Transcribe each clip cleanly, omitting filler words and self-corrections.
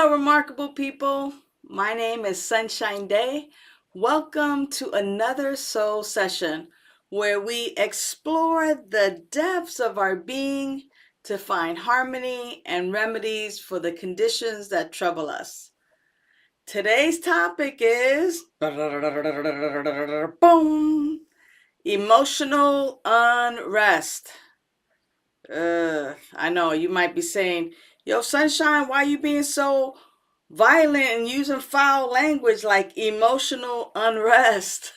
Hello, remarkable people. My name is Sunshine Daye. Welcome to another soul session where we explore the depths of our being to find harmony and remedies for the conditions that trouble us. Today's topic is boom, emotional unrest. I know you might be saying, yo, Sunshine, why you being so violent and using foul language like emotional unrest?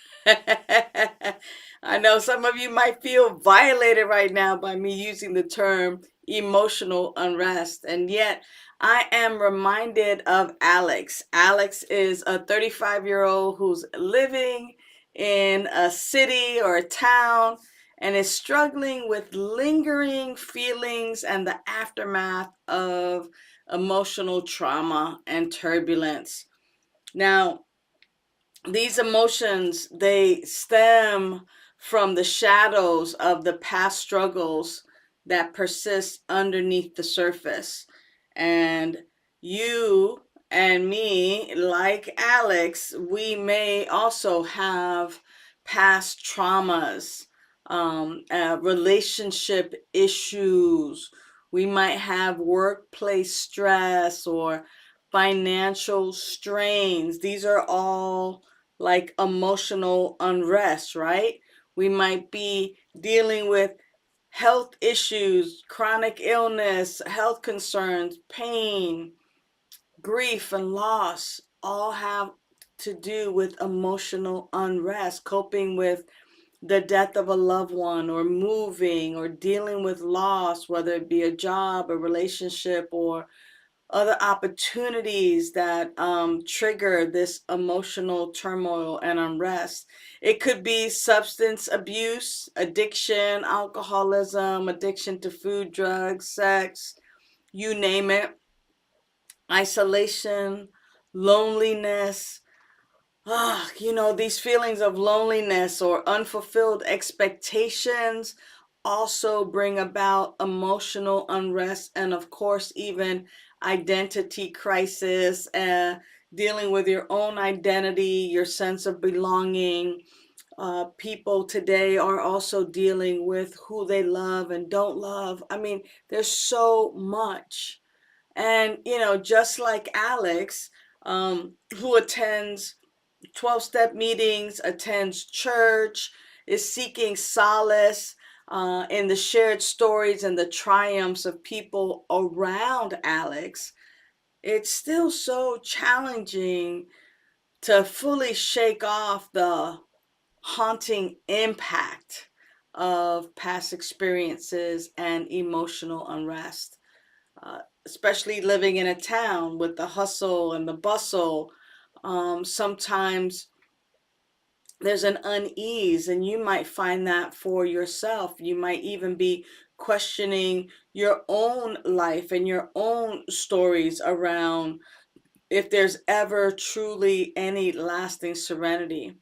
I know some of you might feel violated right now by me using the term emotional unrest. And yet I am reminded of Alex. Alex is a 35-year-old who's living in a city or a town and is struggling with lingering feelings and the aftermath of emotional trauma and turbulence. Now, these emotions, they stem from the shadows of the past struggles that persist underneath the surface. And you and me, like Alex, we may also have past traumas, relationship issues. We might have workplace stress or financial strains. These are all like emotional unrest, right? We might be dealing with health issues, chronic illness, health concerns, pain, grief, and loss. All have to do with emotional unrest, coping with the death of a loved one, or moving, or dealing with loss, whether it be a job, a relationship, or other opportunities that trigger this emotional turmoil and unrest. It could be substance abuse, addiction, alcoholism, addiction to food, drugs, sex, you name it, isolation, loneliness. These feelings of loneliness or unfulfilled expectations also bring about emotional unrest and, of course, even identity crisis, dealing with your own identity, your sense of belonging. People today are also dealing with who they love and don't love. I mean, there's so much. And, just like Alex, who attends 12-step meetings, attends church, is seeking solace in the shared stories and the triumphs of people around Alex, it's still so challenging to fully shake off the haunting impact of past experiences and emotional unrest, especially living in a town with the hustle and the bustle. Sometimes there's an unease, and you might find that for yourself. You might even be questioning your own life and your own stories around if there's ever truly any lasting serenity.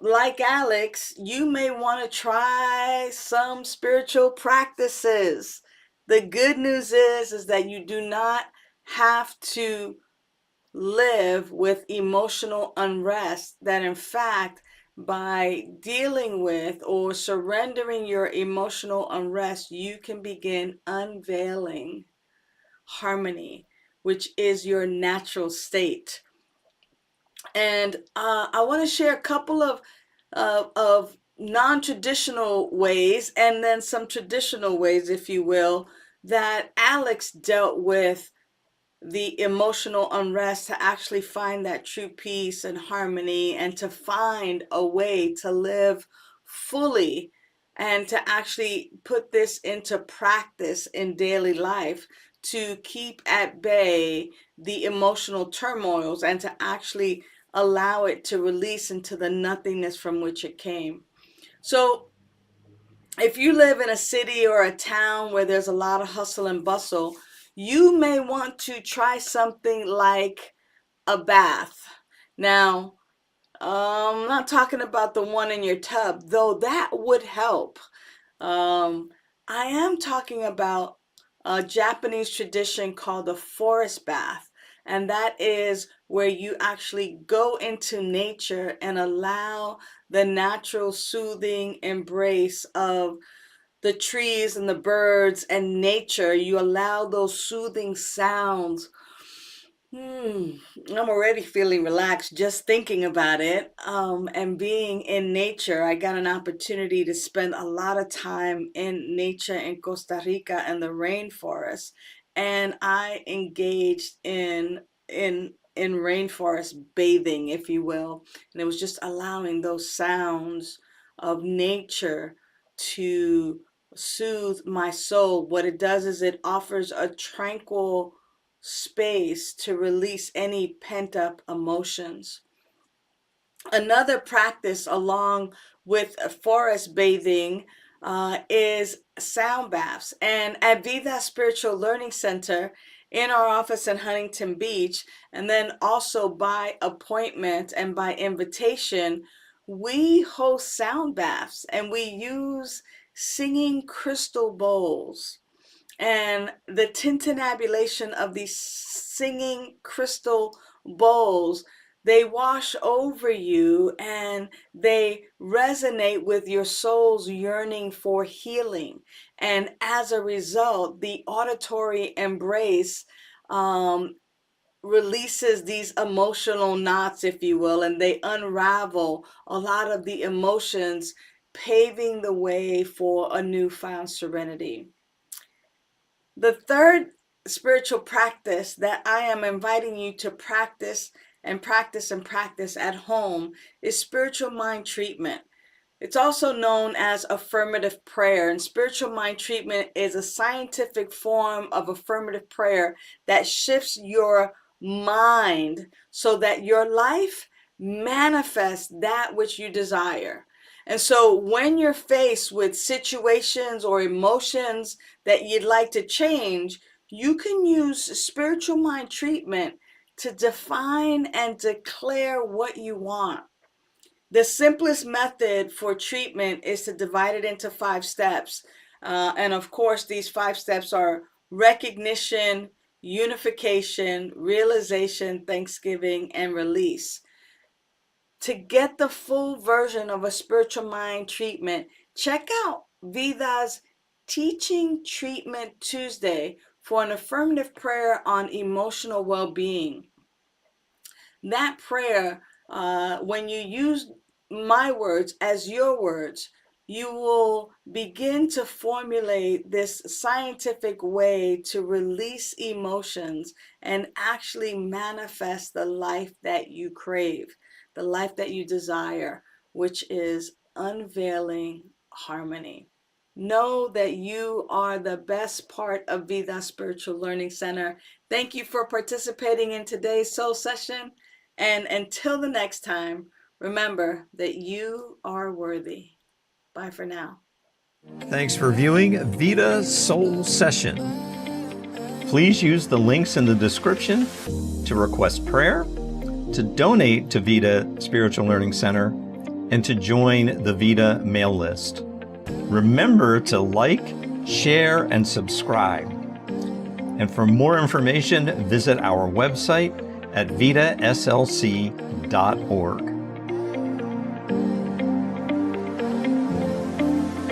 Like Alex, you may want to try some spiritual practices. The good news is that you do not have to live with emotional unrest, that in fact, by dealing with or surrendering your emotional unrest, you can begin unveiling harmony, which is your natural state. And I want to share a couple of non-traditional ways and then some traditional ways, if you will, that Alex dealt with the emotional unrest to actually find that true peace and harmony, and to find a way to live fully and to actually put this into practice in daily life to keep at bay the emotional turmoils and to actually allow it to release into the nothingness from which it came. So if you live in a city or a town where there's a lot of hustle and bustle, you may want to try something like a bath. Now, I'm not talking about the one in your tub, though that would help. I am talking about a Japanese tradition called the forest bath. And that is where you actually go into nature and allow the natural soothing embrace of the trees and the birds and nature. You allow those soothing sounds. I'm already feeling relaxed just thinking about it. And being in nature, I got an opportunity to spend a lot of time in nature in Costa Rica and the rainforest, and I engaged in rainforest bathing, if you will, and it was just allowing those sounds of nature to soothe my soul. What it does is it offers a tranquil space to release any pent up emotions. Another practice along with forest bathing is sound baths. And at Vida Spiritual Learning Center, in our office in Huntington Beach, and then also by appointment and by invitation, we host sound baths and we use singing crystal bowls. And the tintinnabulation of these singing crystal bowls, they wash over you and they resonate with your soul's yearning for healing. And as a result, the auditory embrace releases these emotional knots, if you will, and they unravel a lot of the emotions, paving the way for a newfound serenity. The third spiritual practice that I am inviting you to practice and practice and practice at home is spiritual mind treatment. It's also known as affirmative prayer, and spiritual mind treatment is a scientific form of affirmative prayer that shifts your mind so that your life manifests that which you desire. And so when you're faced with situations or emotions that you'd like to change, you can use spiritual mind treatment to define and declare what you want. The simplest method for treatment is to divide it into 5 steps. And of course, these 5 steps are recognition, unification, realization, thanksgiving, and release. To get the full version of a spiritual mind treatment, check out Vida's Teaching Treatment Tuesday for an affirmative prayer on emotional well-being. That prayer, when you use my words as your words, you will begin to formulate this scientific way to release emotions and actually manifest the life that you crave, the life that you desire, which is unveiling harmony. Know that you are the best part of Vida Spiritual Learning Center. Thank you for participating in today's soul session. And until the next time, remember that you are worthy. Bye for now. Thanks for viewing Vida Soul Session. Please use the links in the description to request prayer, to donate to Vida Spiritual Learning Center, and to join the Vida mail list. Remember to like, share, and subscribe. And for more information, visit our website at vidaslc.org.